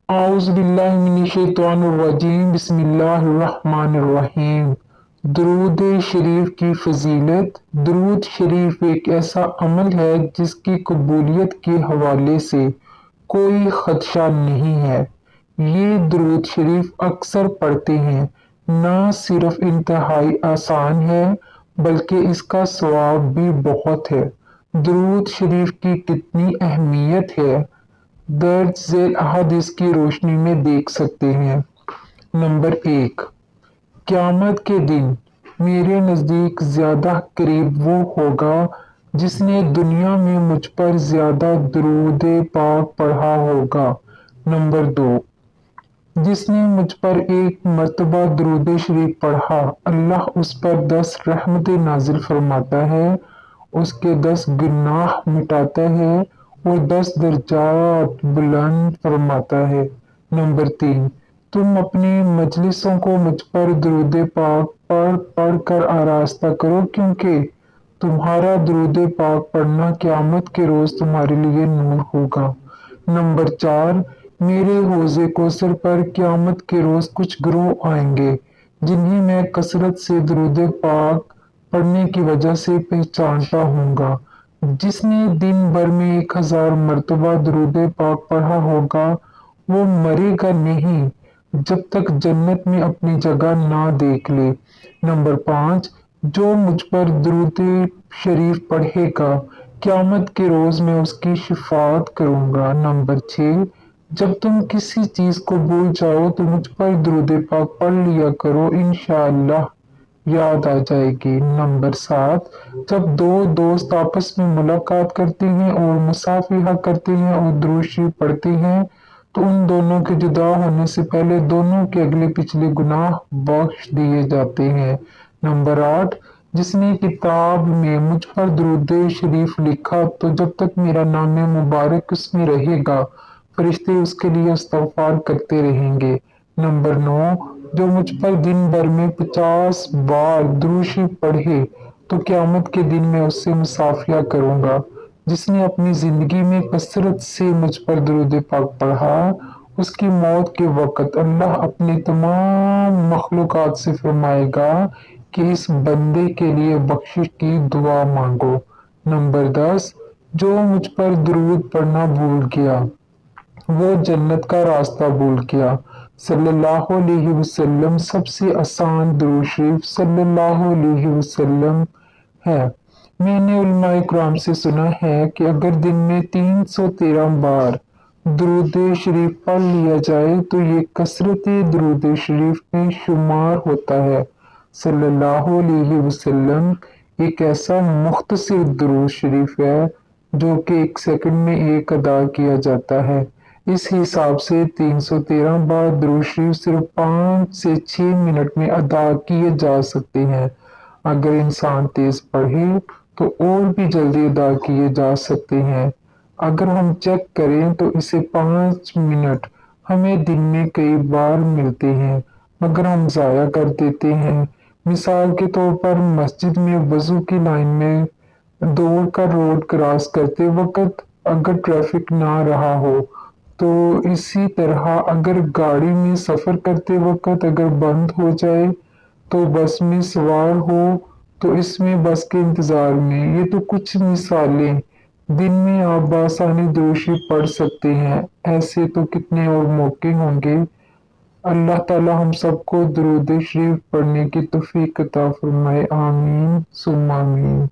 आउज़ बिल्लाहि मिनश्शैतानिर्रजीम बिस्मिल्लाहिर्रहमानिर्रहीम। दरूद शरीफ की फजीलत। दरूद शरीफ एक ऐसा अमल है जिसकी कबूलियत के हवाले से कोई खदशा नहीं है। ये दरूद शरीफ अक्सर पढ़ते हैं। न सिर्फ इंतहाई आसान है बल्कि इसका सवाब भी बहुत है। दरूद शरीफ की कितनी अहमियत है दर्ज झेल अहादीस की रोशनी में देख सकते हैं। नंबर एक, क़यामत के दिन मेरे नज़दीक ज़्यादा करीब वो होगा जिसने दुनिया में मुझ पर ज़्यादा दुरूद पाक पढ़ा होगा। नंबर दो, जिसने मुझ पर एक मर्तबा दुरूद शरीफ पढ़ा, अल्लाह उस पर 10 रहमतें नाजिल फरमाता है, उसके 10 गुनाह मिटाता है और 10 दर्जात बुलंद फरमाता है। नंबर तीन, तुम अपनी मजलिसों को मुझ पर दुरूद पाक पढ़ पढ़ कर आरास्ता करो, क्योंकि तुम्हारा दुरूद पाक पढ़ना क़यामत के रोज़ तुम्हारे लिए नूर होगा। नंबर चार, मेरे हौज़े कौसर पर क़यामत के रोज़ कुछ गिरोह आएंगे जिन्हें मैं कसरत से दुरूद पाक पढ़ने की वजह से पहचानता हूँगा। जिसने दिन भर में 1000 मर्तबा दुरूद पाक पढ़ा होगा वो मरेगा नहीं जब तक जन्नत में अपनी जगह ना देख ले। नंबर पाँच, जो मुझ पर दुरूद शरीफ पढ़ेगा, क़यामत के रोज़ मैं उसकी शिफाअत करूँगा। नंबर छः, जब तुम किसी चीज़ को भूल जाओ तो मुझ पर दुरूद पाक पढ़ लिया करो, इंशाअल्लाह याद आ जाएगी। नंबर सात, जब दो दोस्त आपस में मुलाकात करते हैं और मुसाफिहा करते हैं और दुरूद शरीफ पढ़ते हैं तो उन दोनों के जुदा होने से पहले दोनों के अगले पिछले गुनाह बख्श दिए जाते हैं। नंबर आठ, जिसने किताब में मुझ पर दुरूद शरीफ लिखा तो जब तक मेरा नाम मुबारक उसमें रहेगा फरिश्ते उसके लिए इस्तग़फ़ार करते रहेंगे। नंबर नौ, जो मुझ पर दिन भर में 50 बार दुरूद शरीफ पढ़े तो क़यामत के दिन मैं उससे मुसाफिया करूँगा। जिसने अपनी ज़िंदगी में कसरत से मुझ पर दुरूद पाक पढ़ा, उसकी मौत के वक़्त अल्लाह अपने तमाम मखलूक़ात से फरमाएगा कि इस बंदे के लिए बख्शिश की दुआ मांगो। नंबर 10, जो मुझ पर दुरूद पढ़ना भूल गया वो जन्नत का रास्ता भूल गया। सल्लल्लाहु अलैहि वसल्लम सबसे आसान दुरूद शरीफ सल्लल्लाहु अलैहि वसल्लम है। मैंने उलमाए किराम से सुना है कि अगर दिन में 313 बार दुरूद शरीफ पढ़ लिया जाए तो ये कसरत दुरूद शरीफ में शुमार होता है। सल्लल्लाहु अलैहि वसल्लम एक ऐसा मुख्तसर दुरूद शरीफ है जो कि 1 सेकंड में एक अदा किया जाता है। इस हिसाब से 313 बार दुरूद शरीफ सिर्फ 5 से 6 मिनट में अदा किए जा सकते हैं। अगर इंसान तेज पढ़े तो और भी जल्दी अदा किए जा सकते हैं। अगर हम चेक करें तो इसे 5 मिनट हमें दिन में कई बार मिलते हैं मगर हम ज़ाया कर देते हैं। मिसाल के तौर पर मस्जिद में वज़ू की लाइन में दौड़ कर रोड क्रॉस करते वक़्त अगर ट्रैफिक ना रहा हो, तो इसी तरह अगर गाड़ी में सफ़र करते वक़्त अगर बंद हो जाए, तो बस में सवार हो तो इसमें बस के इंतज़ार में, ये तो कुछ मिसालें। दिन में आप बआसानी दुरूद शरीफ पढ़ सकते हैं। ऐसे तो कितने और मौके होंगे। अल्लाह ताला हम सबको दुरूद शरीफ पढ़ने की तौफीक अता फरमाए। आमीन सुम्मा आमीन।